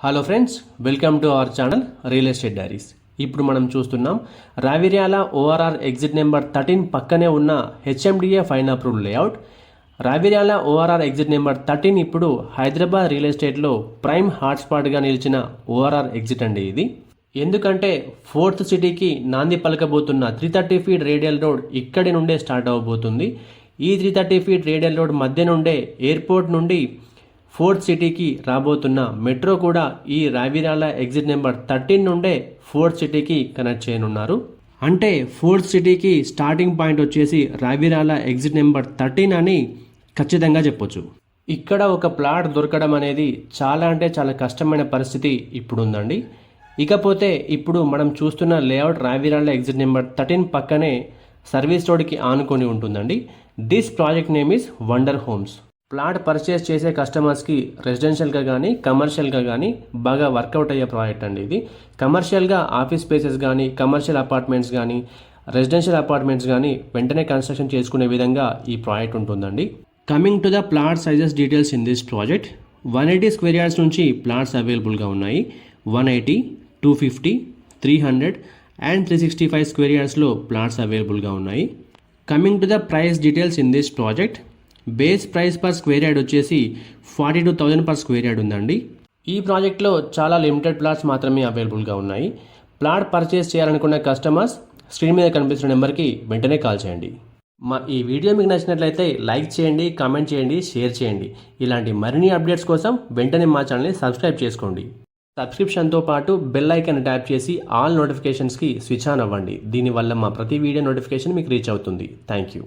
Hello friends, welcome to our channel real estate diaries. ఇప్పుడు మనం చూస్తున్నాం రావిర్యాల ఓఆర్ఆర్ ఎగ్జిట్ నెంబర్ 13 పక్కనే ఉన్న HMDA fine approved layout. Raviryal ORR exit number 13 ఇప్పుడు Hyderabad real ఎస్టేట్లో ప్రైమ్ హాట్స్పాట్గా నిలిచిన ఓఆర్ఆర్ ఎగ్జిట్ అండి ఇది. ఎందుకంటే ఫోర్త్ సిటీకి నాంది పలకబోతున్న 330 ఫీట్ రేడియల్ రోడ్ ఇక్కడి నుండే స్టార్ట్ అవ్వబోతుంది. ఈ 330 ఫీట్ రేడియల్ రోడ్ మధ్య నుండే ఎయిర్పోర్ట్ నుండి ఫోర్త్ సిటీకి రాబోతున్న మెట్రో కూడా ఈ రావిర్యాల ఎగ్జిట్ నెంబర్ 13 నుండే ఫోర్త్ సిటీకి కనెక్ట్ చేయనున్నారు. అంటే ఫోర్త్ సిటీకి స్టార్టింగ్ పాయింట్ వచ్చేసి రావిర్యాల ఎగ్జిట్ నెంబర్ 13 అని ఖచ్చితంగా చెప్పొచ్చు. ఇక్కడ ఒక ప్లాట్ దొరకడం అనేది చాలా అంటే చాలా కష్టమైన పరిస్థితి ఇప్పుడు ఉందండి. ఇకపోతే ఇప్పుడు మనం చూస్తున్న లేఅవుట్ రావిర్యాల ఎగ్జిట్ నెంబర్ 13 పక్కనే సర్వీస్ రోడ్కి ఆనుకొని ఉంటుందండి. This project name is wonder homes. Plot purchase చేసే కస్టమర్స్కి రెసిడెన్షియల్గా కానీ కమర్షియల్గా కానీ బాగా వర్కౌట్ అయ్యే ప్రాజెక్ట్ అండి ఇది. కమర్షియల్గా ఆఫీస్ స్పేసెస్ కానీ కమర్షియల్ అపార్ట్మెంట్స్ కానీ రెసిడెన్షియల్ అపార్ట్మెంట్స్ కానీ వెంటనే కన్స్ట్రక్షన్ చేసుకునే విధంగా ఈ ప్రాజెక్ట్ ఉంటుందండి. Coming to the plot sizes details in this project, 180 square yards నుంచి ప్లాట్స్ అవైలబుల్గా ఉన్నాయి. 180, 250, 300 అండ్ 365 స్క్వేర్ యార్డ్స్లో ప్లాట్స్ అవైలబుల్గా ఉన్నాయి. Coming to the price details in this project, base price per square yard వచ్చేసి 42,000 పర్ స్క్వేర్ యార్డ్ ఉందండి. ఈ ప్రాజెక్ట్లో చాలా లిమిటెడ్ ప్లాట్స్ మాత్రమే అవైలబుల్గా ఉన్నాయి. ప్లాట్ పర్చేస్ చేయాలనుకున్న కస్టమర్స్ స్క్రీన్ మీద కనిపిస్తున్న నెంబర్కి వెంటనే కాల్ చేయండి. మా ఈ వీడియో మీకు నచ్చినట్లయితే లైక్ చేయండి, కామెంట్ చేయండి, షేర్ చేయండి. ఇలాంటి మరిన్ని అప్డేట్స్ కోసం వెంటనే మా ఛానల్ని సబ్స్క్రైబ్ చేసుకోండి. సబ్స్క్రిప్షన్తో పాటు బెల్ ఐకాన్ ట్యాప్ చేసి ఆల్ నోటిఫికేషన్స్కి స్విచ్ ఆన్ అవ్వండి. దీనివల్ల మా ప్రతి వీడియో నోటిఫికేషన్ మీకు రీచ్ అవుతుంది. Thank you.